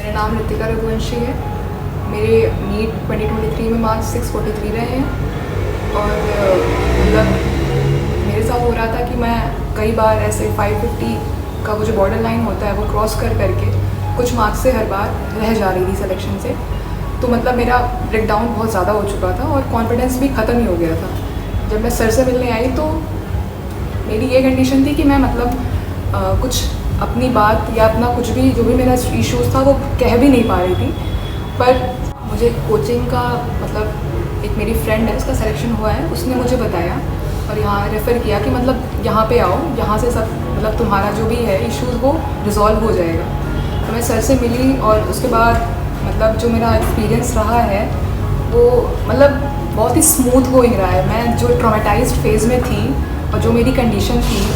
मेरा नाम ऋतिका रघुवंशी है। मेरे नीट 2023 में मार्क्स 643 रहे हैं और मतलब मेरे साथ हो रहा था कि मैं कई बार ऐसे 550 का वो जो बॉर्डर लाइन होता है वो क्रॉस करके कुछ मार्क्स से हर बार रह जा रही थी सिलेक्शन से। तो मतलब मेरा ब्रेकडाउन बहुत ज़्यादा हो चुका था और कॉन्फिडेंस भी ख़त्म ही हो गया था। जब मैं सर से मिलने आई तो मेरी ये कंडीशन थी कि मैं मतलब कुछ अपनी बात या अपना कुछ भी जो भी मेरा इश्यूज़ था वो कह भी नहीं पा रही थी। पर मुझे कोचिंग का मतलब एक मेरी फ्रेंड है, उसका सिलेक्शन हुआ है, उसने मुझे बताया और यहाँ रेफ़र किया कि मतलब यहाँ पे आओ, यहाँ से सब मतलब तुम्हारा जो भी है इश्यूज़ वो रिज़ॉल्व हो जाएगा। तो मैं सर से मिली और उसके बाद मतलब जो मेरा एक्सपीरियंस रहा है वो मतलब बहुत ही स्मूथ गोइंग रहा है। मैं जो ट्रॉमेटाइज्ड फेज़ में थी और जो मेरी कंडीशन थी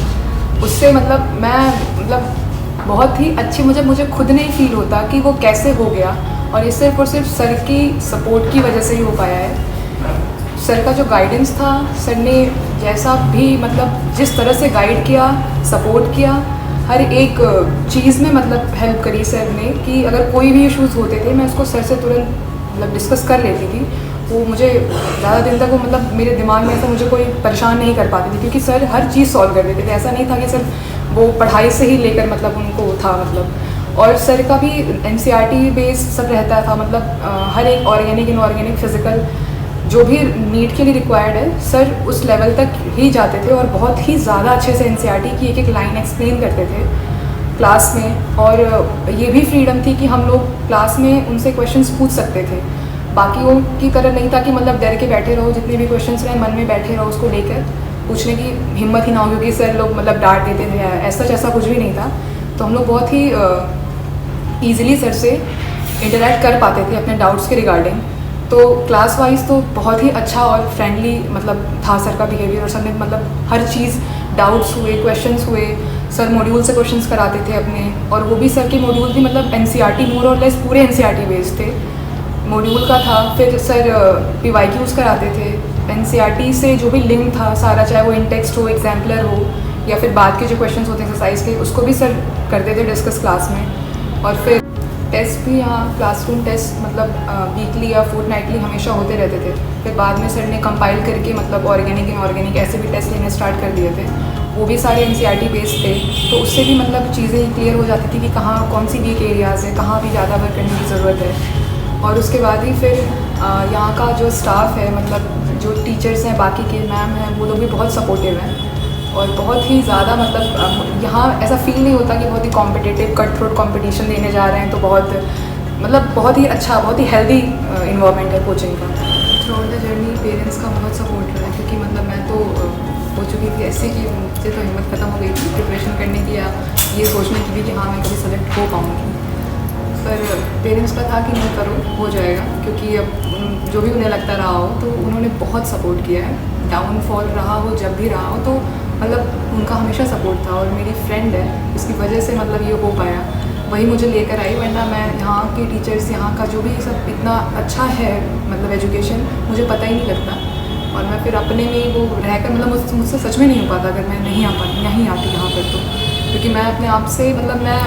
उससे मतलब मैं मतलब बहुत ही अच्छी मुझे खुद नहीं फील होता कि वो कैसे हो गया, और ये सिर्फ और सिर्फ सर की सपोर्ट की वजह से ही हो पाया है। सर का जो गाइडेंस था, सर ने जैसा भी मतलब जिस तरह से गाइड किया, सपोर्ट किया, हर एक चीज़ में मतलब हेल्प करी सर ने कि अगर कोई भी इश्यूज़ होते थे मैं उसको सर से तुरंत मतलब डिस्कस कर लेती थी। वो मुझे ज़्यादा दिन तक वो मतलब मेरे दिमाग में ऐसा मुझे कोई परेशान नहीं कर पाती थी क्योंकि सर हर चीज़ सॉल्व कर देते थे। ऐसा नहीं था कि सर वो पढ़ाई से ही लेकर मतलब उनको था मतलब। और सर का भी NCERT बेस सब रहता था, मतलब हर एक ऑर्गेनिक इनऑर्गेनिक फिज़िकल जो भी नीट के लिए रिक्वायर्ड है सर उस लेवल तक ही जाते थे और बहुत ही ज़्यादा अच्छे से NCERT की एक एक लाइन एक्सप्लेन करते थे क्लास में। और ये भी फ्रीडम थी कि हम लोग क्लास में उनसे क्वेश्चंस पूछ सकते थे। बाकियों की तरह नहीं था कि मतलब डर के बैठे रहो, जितने भी क्वेश्चंस रहे मन में बैठे रहो, उसको लेकर पूछने की हिम्मत ही ना हो क्योंकि सर लोग मतलब डांट देते थे। ऐसा कुछ भी नहीं था। तो हम लोग बहुत ही ईज़िली सर से इंटरेक्ट कर पाते थे अपने डाउट्स के रिगार्डिंग। तो क्लास वाइज तो बहुत ही अच्छा और फ्रेंडली मतलब था सर का बिहेवियर, और सर ने मतलब हर चीज़ डाउट्स हुए, क्वेश्चंस हुए, सर मॉड्यूल से क्वेश्चंस कराते थे अपने, और वो भी सर के मॉड्यूल भी मतलब NCERT मोर और लेस पूरे NCERT बेस्ड थे मॉड्यूल का था। फिर सर PYQs कराते थे NCERT से जो भी लिंक था सारा, चाहे वो इन टेक्स्ट हो, एग्जाम्पलर हो, या फिर बाद के जो क्वेश्चंस होते एक्सरसाइज के उसको भी सर करते थे डिस्कस क्लास में। और फिर टेस्ट भी यहाँ क्लासरूम टेस्ट मतलब वीकली या फोर्टनाइटली हमेशा होते रहते थे। फिर बाद में सर ने कंपाइल करके मतलब ऑर्गेनिक इनऑर्गेनिक ऐसे भी टेस्ट लेने स्टार्ट कर दिए थे, वो भी सारे NCERT बेस्ड थे। तो उससे भी मतलब चीज़ें क्लियर हो जाती थी कि कहाँ कौन सी वीक एरियाज़ है, कहाँ भी ज़्यादा वर्क करने की ज़रूरत है। और उसके बाद ही फिर यहाँ का जो स्टाफ है मतलब जो टीचर्स हैं, बाकी के मैम हैं, वो लोग भी बहुत सपोर्टिव हैं और बहुत ही ज़्यादा मतलब यहाँ ऐसा फील नहीं होता कि बहुत ही कॉम्पिटिटिव कट थ्रोट कॉम्पिटिशन देने जा रहे हैं। तो बहुत मतलब बहुत ही अच्छा, बहुत ही हेल्दी इन्वायरमेंट है कोचिंग का। Through out the journey parents का बहुत सपोर्ट रहा है क्योंकि मतलब मैं तो हो चुकी थी ऐसे कि मुझसे तो हिम्मत ख़त्म हो गई थी प्रिपरेशन करने की या ये सोचने की भी कि हाँ मैं कभी सेलेक्ट हो पाऊँगी। पर पेरेंट्स का था कि नहीं करो, हो जाएगा, क्योंकि अब जो भी उन्हें लगता रहा हो तो उन्होंने बहुत सपोर्ट किया है। डाउनफॉल रहा हो, जब भी रहा हो, तो मतलब उनका हमेशा सपोर्ट था। और मेरी फ्रेंड है, उसकी वजह से मतलब ये हो पाया, वही मुझे लेकर आई, वरना मैं यहाँ के टीचर्स, यहाँ का जो भी सब इतना अच्छा है मतलब एजुकेशन, मुझे पता ही नहीं लगता। और मैं फिर अपने में ही वो रहकर मतलब मुझसे सच में नहीं हो पाता अगर मैं नहीं आती यहाँ पर तो, क्योंकि मैं अपने आप से मतलब मैं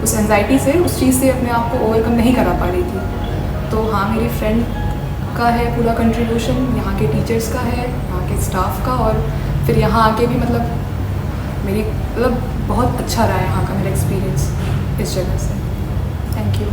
उस एंजाइटी से, उस चीज़ से अपने आप को ओवरकम नहीं करा पा रही थी। तो हाँ, मेरी फ्रेंड का है पूरा कंट्रीब्यूशन, यहाँ के टीचर्स का है, यहाँ के स्टाफ का, और फिर यहाँ आके भी मतलब मेरी मतलब बहुत अच्छा रहा है यहाँ का मेरा एक्सपीरियंस इस जगह से। Thank you.